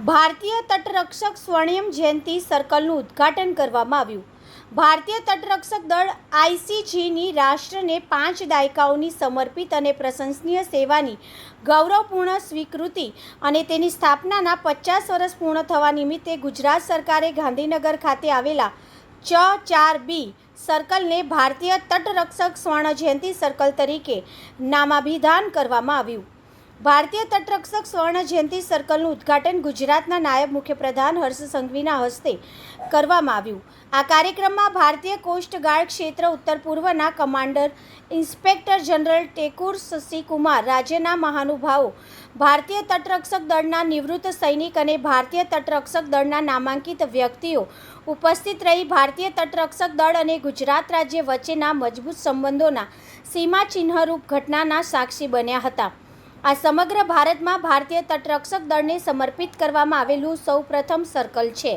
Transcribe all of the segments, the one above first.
ભારતીય તટરક્ષક સ્વર્ણિમ જયંતિ સર્કલનું ઉદ્ઘાટન કરવામાં આવ્યું। ભારતીય તટરક્ષક દળ આઈસીજીની રાષ્ટ્રને 5 દાયકાઓની સમર્પિત અને પ્રશંસનીય સેવાની ગૌરવપૂર્ણ સ્વીકૃતિ અને તેની સ્થાપનાના 50 વર્ષ પૂર્ણ થવા નિમિત્તે ગુજરાત સરકારે ગાંધીનગર ખાતે આવેલા ચ4B સર્કલને ભારતીય તટરક્ષક સ્વર્ણ જયંતિ સર્કલ તરીકે નામાભિધાન કરવામાં આવ્યું। ભારતીય તટરક્ષક સ્વર્ણ જયંતિ સર્કલનું ઉદ્ઘાટન ગુજરાતના નાયબ મુખ્યપ્રધાન હર્ષ સંઘવીના હસ્તે કરવામાં આવ્યું। આ કાર્યક્રમમાં ભારતીય કોસ્ટગાર્ડ ક્ષેત્ર ઉત્તર પૂર્વના commander inspector general Tekur Shashikumar, રાજ્યના મહાનુભાવો, ભારતીય તટરક્ષક દળના નિવૃત્ત સૈનિક અને ભારતીય તટરક્ષક દળના નામાંકિત વ્યક્તિઓ ઉપસ્થિત રહી ભારતીય તટરક્ષક દળ અને ગુજરાત રાજ્ય વચ્ચેના મજબૂત સંબંધોના સીમાચિહ્નરૂપ ઘટનાના સાક્ષી બન્યા હતા। આ સમગ્ર ભારતમાં ભારતીય તટરક્ષક દળને સમર્પિત કરવામાં આવેલું સૌપ્રથમ સર્કલ છે।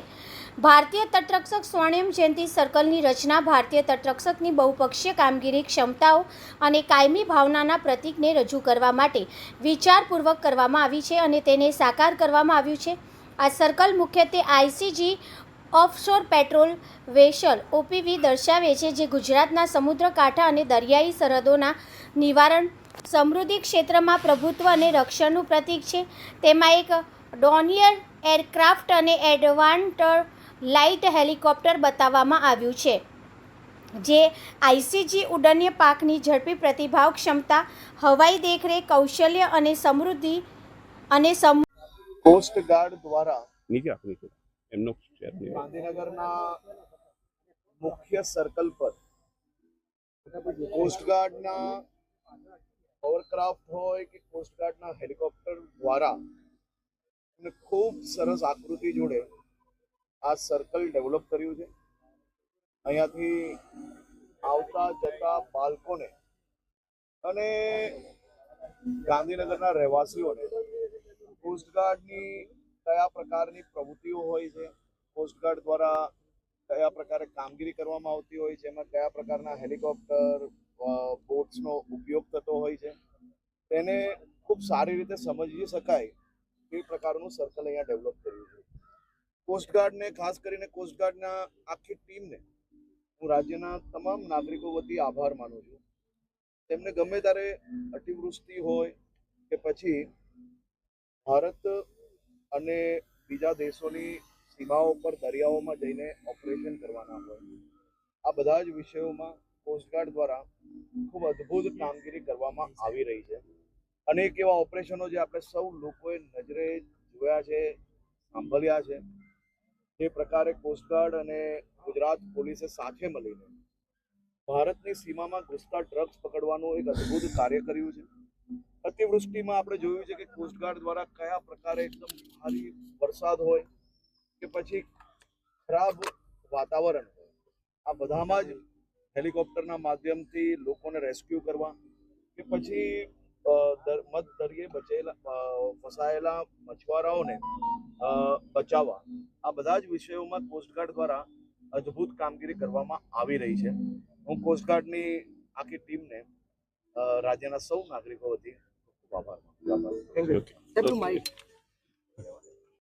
ભારતીય તટરક્ષક સ્વર્ણિમ જયંતિ સર્કલની રચના ભારતીય તટરક્ષકની બહુપક્ષીય કામગીરી, ક્ષમતાઓ અને કાયમી ભાવનાના પ્રતીકને રજૂ કરવા માટે વિચારપૂર્વક કરવામાં આવી છે અને તેને સાકાર કરવામાં આવ્યું છે। આ સર્કલ મુખ્યત્વે ICG offshore petrol vessel OPV દર્શાવે છે, જે ગુજરાતના સમુદ્ર કાંઠા અને દરિયાઈ સરહદોના નિવારણ, સમૃદ્ધિ ક્ષેત્રમાં પ્રભુત્વ અને રક્ષણનું પ્રતીક છે। તેમાં એક ડોનિયર એરક્રાફ્ટ અને એડવાન્ટર લાઇટ હેલિકોપ્ટર બતાવવામાં આવ્યું છે, જે આઈસીજી ઉડ્ડયન પાકની ઝડપી પ્રતિભાવ ક્ષમતા, હવાઈ દેખરેખ કૌશલ્ય અને સમૃદ્ધિ અને કોસ્ટ ગાર્ડ દ્વારા ગાંધીનગરના મુખ્ય સર્કલ પર કોસ્ટ ગાર્ડના હોવરક્રાફ્ટ હોય કે કોસ્ટ ગાર્ડના હેલિકોપ્ટર દ્વારા ખૂબ સરસ આકૃતિ જોડે આ સર્કલ ડેવલપ કર્યું છે। અહીંયાથી આવતા જતા બાળકોને અને ગાંધીનગરના રહેવાસીઓને કોસ્ટ ગાર્ડની કયા પ્રકારની પ્રવૃત્તિઓ હોય છે, કોસ્ટ ગાર્ડ દ્વારા કયા પ્રકારે કામગીરી કરવામાં આવતી હોય છે, એમાં કયા પ્રકારના હેલિકોપ્ટર, બોટ્સનો ઉપયોગ થતો હોય છે, તેને ખૂબ સારી રીતે સમજી શકાય એ પ્રકારનું સર્કલ અહીંયા ડેવલપ કર્યું છે। કોસ્ટગાર્ડને, ખાસ કરીને કોસ્ટગાર્ડના આખી ટીમને હું રાજ્યના તમામ નાગરિકો વતી આભાર માનું છું। તેમને ગમે ત્યારે અતિવૃષ્ટિ હોય કે પછી ભારત અને બીજા દેશોની સીમાઓ પર દરિયાઓમાં જઈને ઓપરેશન કરવાના હોય, આ બધા જ વિષયોમાં કોસ્ટગાર્ડ દ્વારા ખૂબ અદ્ભુત કામગીરી કરવામાં આવી રહી છે। અનેક એવા ઓપરેશનો જે આપણે સૌ લોકોએ નજરે જોયા છે, સાંભળ્યા છે, જે પ્રકારે કોસ્ટગાર્ડ અને ગુજરાત પોલીસે સાથે મળીને ભારતની સીમામાં ઘૂસતા ડ્રગ્સ પકડવાનું એક અદ્ભુત કાર્ય કર્યું છે। અતિવૃષ્ટિમાં આપણે જોયું છે કે કોસ્ટગાર્ડ દ્વારા કયા પ્રકારે એકદમ ભારે વરસાદ હોય કે પછી ખરાબ વાતાવરણ હોય, આ બધામાં જ હેલિકોપ્ટરના માધ્યમથી લોકોને રેસ્ક્યુ કરવા કે પછી મધ દરિયે ફસાયેલા મછુઆરાઓને બચાવવા, આ બધા જ વિષયોમાં કોસ્ટગાર્ડ દ્વારા અદ્ભુત કામગીરી કરવામાં આવી રહી છે। હું કોસ્ટગાર્ડની આખી ટીમને રાજ્યના સૌ નાગરિકો વતી ખૂબ આભાર માનું છું।